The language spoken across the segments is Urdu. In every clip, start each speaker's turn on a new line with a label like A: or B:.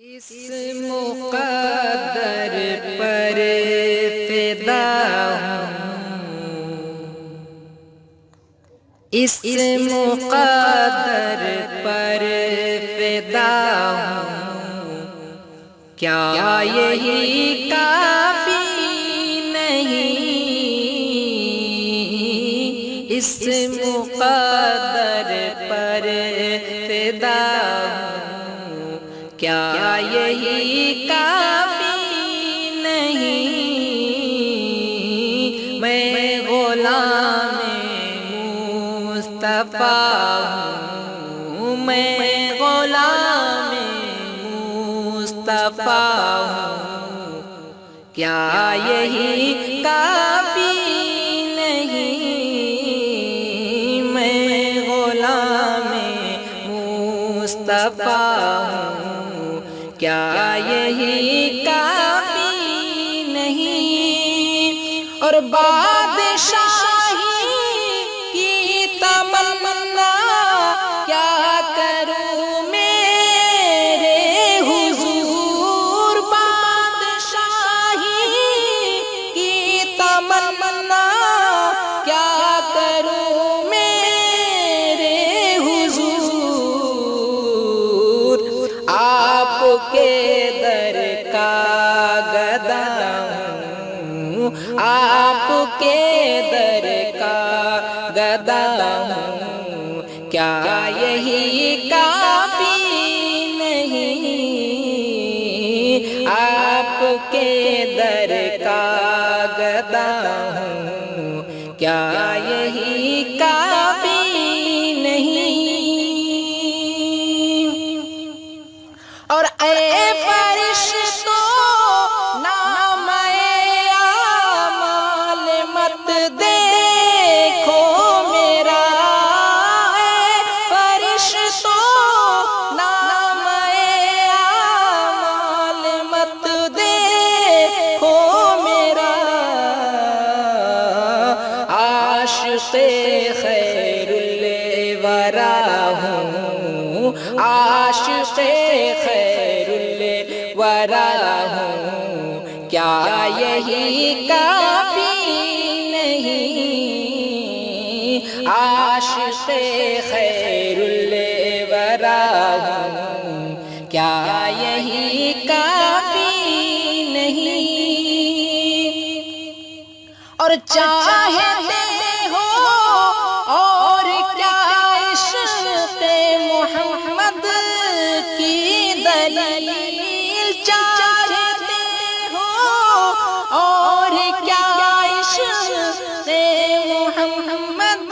A: اس مقدر پر فدا ہوں، اس مقدر پر فدا ہوں، کیا یہی کافی نہیں؟ اس مقدر پر فدا ہوں، کیا یہی کافی نہیں؟ میں غلام مصطفیٰ ہوں، میں غلام مصطفیٰ ہوں، کیا یہی کافی نہیں؟ میں غلام مصطفیٰ ہوں، کیا یہی کافی نہیں؟ اور بادشاہی کی تمنا کیا کروں میرے حضور؟ بادشاہی کی تمنا کیا کروں میرے حضور؟ آپ کے در کا گدا ہوں، آپ کے در کا گدا ہوں، کیا یہی کافی نہیں؟ آپ کے در کا گدا ہوں، کیا یہی کافی نہیں؟ اور اے فرشتوں نامۂ اعمال مت دیکھو میرا، اے فرشتوں نامۂ اعمال مت دیکھو میرا، عاشق خیر الورا ہوں، عاشق خیر الورا ہوں، کیا یہی کافی نہیں؟ عاشق خیر الورا ہوں، کیا یہی کافی نہیں؟ اور چاہتے ہو اور کیا عشق محمد کی دلیل، چاہتے ہو اور کیا عشق محمد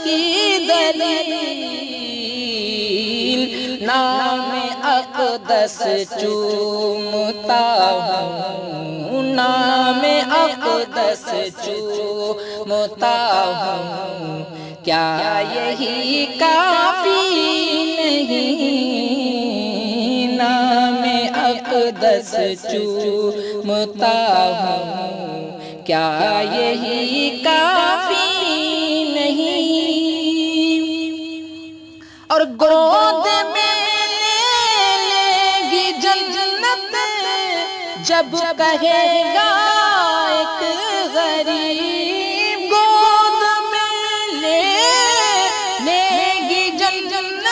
A: کی دلیل؟ نام اقدس چومتا ہوں، نام اقدس چومتا ہوں، کیا یہی کافی نہیں؟ نام اقدس چومتا ہوں، کیا یہی کافی نہیں؟ اور گود میں لے لے گی جنت جب کہے گا ایک غریب، گود میں لے لے گی جنت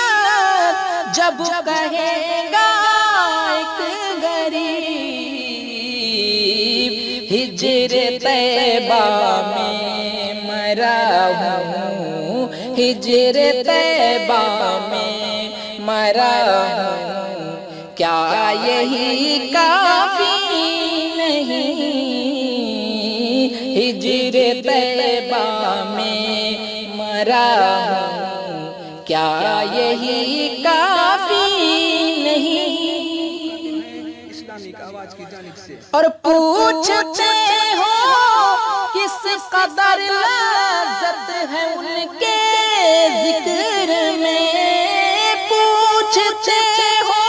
A: جب کہے گا ایک غریب، ہجر طیبہ میں مرا ہوں، ہجر طیبہ میں مرا ہوں، کیا یہی کافی نہیں؟ ہجر طیبہ میں مرا ہوں، کیا یہی کافی نہیں؟ اور پوچھتے ہو کس قدر لذت ہے ان کے ذکر میں، پوچھتے ہو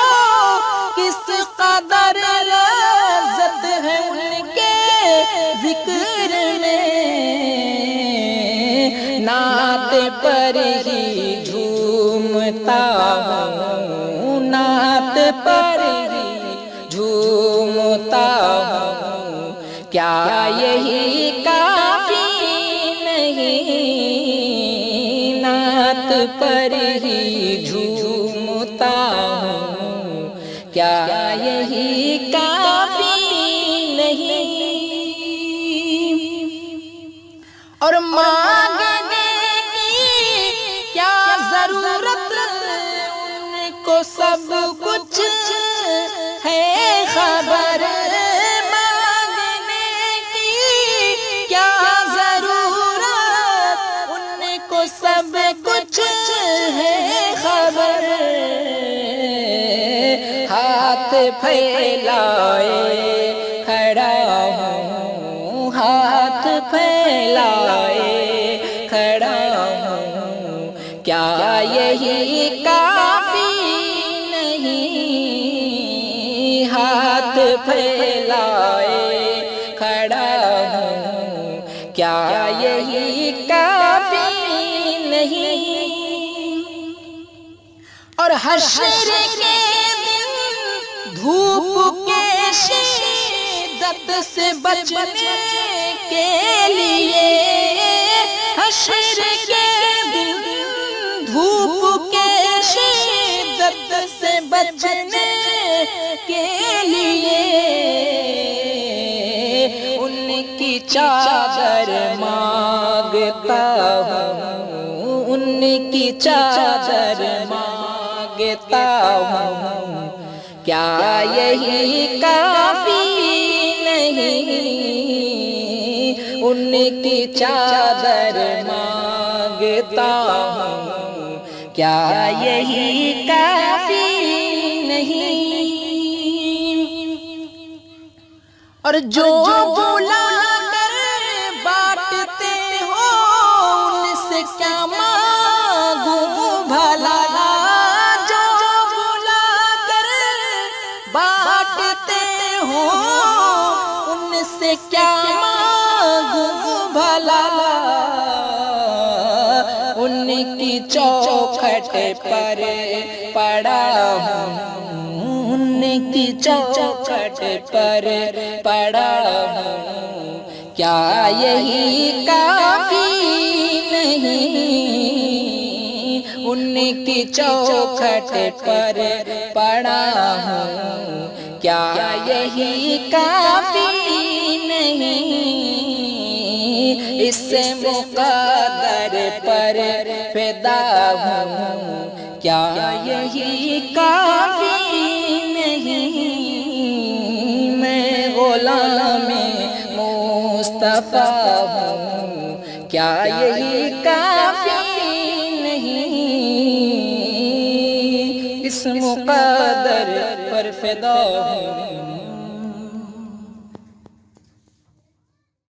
A: کس قدر لذت ہے ان کے ذکر میں، نعت پر ہی جھومتا ہوں، نعت پر ہی جھومتا ہوں، کیا یہی کافی نہیں؟ نعت پر ہی جھومتا ہوں، کیا یہی کافی نہیں؟ اور مانگنے کی کیا ضرورت، ان کو سب کچھ ہے خبر۔ مانگنے کی کیا ضرورت، ان کو سب کچھ ہے خبر۔ ہاتھ پھیلائے کھڑا ہوں، ہاتھ پھیلائے کھڑا ہوں، کیا یہی کافی نہیں؟ ہاتھ پھیلائے کھڑا ہوں، کیا یہی کافی نہیں؟ اور حشر کے دن دھوپ کے شدت سے بچنے کے لیے، حشر کے دن دھوپ کے شدت سے بچنے کے لیے، ان کی چادر مانگتا ہوں، ان کی چادر مانگتا ہوں، کیا یہی کافی نہیں؟ ان کی چادر مانگتا ہوں، کیا یہی کافی نہیں؟ اور جو بلا کر بانٹتے ہو، ان سے کیا مانگوں بھلا؟ جو بلا کر بانٹتے ہو، ان سے کیا مانگوں بھلا؟ ان کی چوکھٹ پر پڑا ہوں، ان کی چوکھٹ پر پڑا ہوں، کیا یہی کافی نہیں؟ ان کی چوکھٹ پر پڑا ہوں، کیا یہی کافی نہیں؟ اس مقدر پر فدا ہوں، کیا یہی کافی نہیں؟ میں غلام مصطفیٰ ہوں، کیا یہی کافی نہیں؟ اس مقدر پر فدا ہوں۔